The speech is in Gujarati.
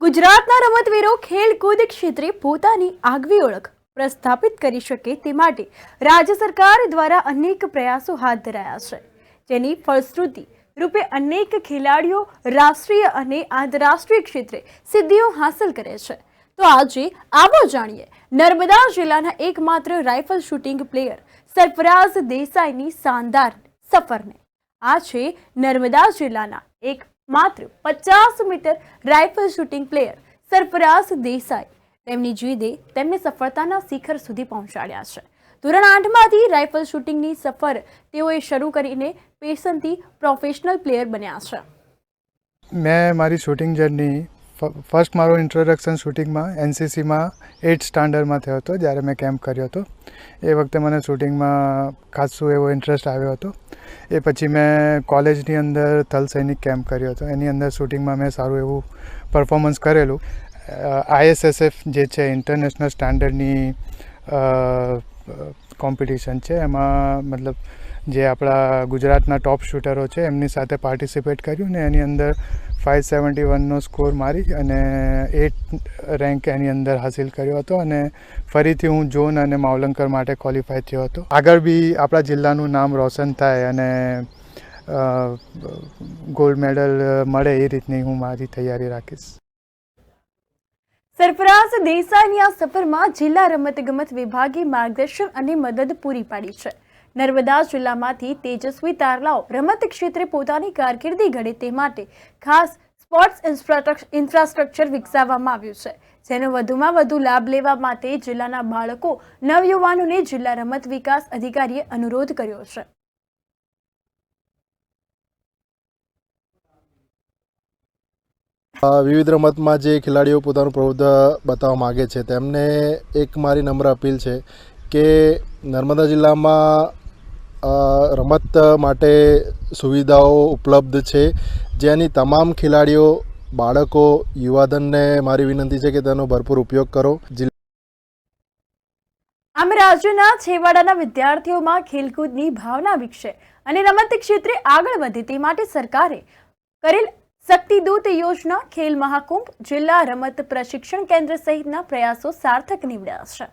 ગુજરાતના રમતવીરો ખેલકૂદ ક્ષેત્રે પોતાની આગવી ઓળખ પ્રસ્થાપિત કરી શકે તે માટે રાજ્ય સરકાર દ્વારા અનેક પ્રયાસો હાથ ધરાયા છે, જેની ફળશ્રુતિ રૂપે અનેક ખેલાડીઓ રાષ્ટ્રીય અને આંતરરાષ્ટ્રીય ક્ષેત્રે સિદ્ધિઓ હાંસલ કરે છે. તો આજે આવો જાણીએ નર્મદા જિલ્લાના એકમાત્ર રાઇફલ શૂટિંગ પ્લેયર સરફરાઝ દેસાઈની શાનદાર સફરને. આ છે નર્મદા જિલ્લાના એક માત્ર 50 metre rifle shooting player Sarfaraz Desai. તેમની જીદે તેમને સફળતાના શિખર સુધી પહોંચાડ્યા છે. ધોરણ 8માંથી રાઇફલ શૂટિંગની સફર તેઓએ શરૂ કરીને પેશનથી પ્રોફેશનલ પ્લેયર બન્યા છે. મેં મારી શૂટિંગ જર્ની ફર્સ્ટ મારો ઇન્ટ્રોડક્શન શૂટિંગમાં એનસીસીમાં 8th સ્ટાન્ડર્ડમાં થયો હતો, જ્યારે મેં કેમ્પ કર્યો હતો. એ વખતે મને શૂટિંગમાં ખાસો એવો ઇન્ટરેસ્ટ આવ્યો હતો. એ પછી મેં કોલેજની અંદર થલ સૈનિક કેમ્પ કર્યો હતો. એની અંદર શૂટિંગમાં મેં સારું એવું પરફોર્મન્સ કરેલું. ISSF જે છે ઇન્ટરનેશનલ સ્ટાન્ડર્ડની કોમ્પિટિશન છે, એમાં મતલબ જે આપણા ગુજરાતના ટોપ શૂટરો છે એમની સાથે પાર્ટિસિપેટ કર્યું ને એની અંદર 571નો સ્કોર મારી અને 8th રેન્ક એની અંદર હાસિલ કર્યો હતો અને ફરીથી હું ઝોન અને માવલંકર માટે ક્વોલિફાય થયો હતો. આગળ બી આપણા જિલ્લાનું નામ રોશન થાય અને ગોલ્ડ મેડલ મળે એ રીતની હું મારી તૈયારી રાખીશ. સરફરાઝ દેસાઈની આ સફરમાં જિલ્લા રમતગમત વિભાગે માર્ગદર્શન અને મદદ પૂરી પાડી છે. નર્મદા જિલ્લામાંથી તેજસ્વી તારલાઓ રમત ક્ષેત્રે પોતાની કારકિર્દી ઘડે તે માટે ખાસ સ્પોર્ટ્સ ઇન્ફ્રાસ્ટ્રક્ચર વિકસાવવામાં આવ્યું છે, જેનો વધુમાં વધુ લાભ લેવા માટે જિલ્લાના બાળકો નવયુવાનોને જિલ્લા રમત વિકાસ અધિકારીએ અનુરોધ કર્યો છે. વિવિધ રમતમાં જે ખેલાડીઓ પોતાનું પ્રભુત્વ બતાવવા માગે છે તેમને એક મારી નમ્ર અપીલ છે કે નર્મદા જિલ્લામાં રમત માટે સુવિધાઓ ઉપલબ્ધ છે, જેની તમામ ખેલાડીઓ, બાળકો, યુવાધનને મારી વિનંતી છે કે તેનો ભરપૂર ઉપયોગ કરો. આમ રાજ્યના છેવાડાના વિદ્યાર્થીઓમાં ખેલકૂદની ભાવના વિકસે અને રમત ક્ષેત્રે આગળ વધે તે માટે સરકારે કરેલ શક્તિદૂત યોજના, ખેલ મહાકુંભ, જિલ્લા રમત પ્રશિક્ષણ કેન્દ્ર સહિતના પ્રયાસો સાર્થક નીવડ્યા છે.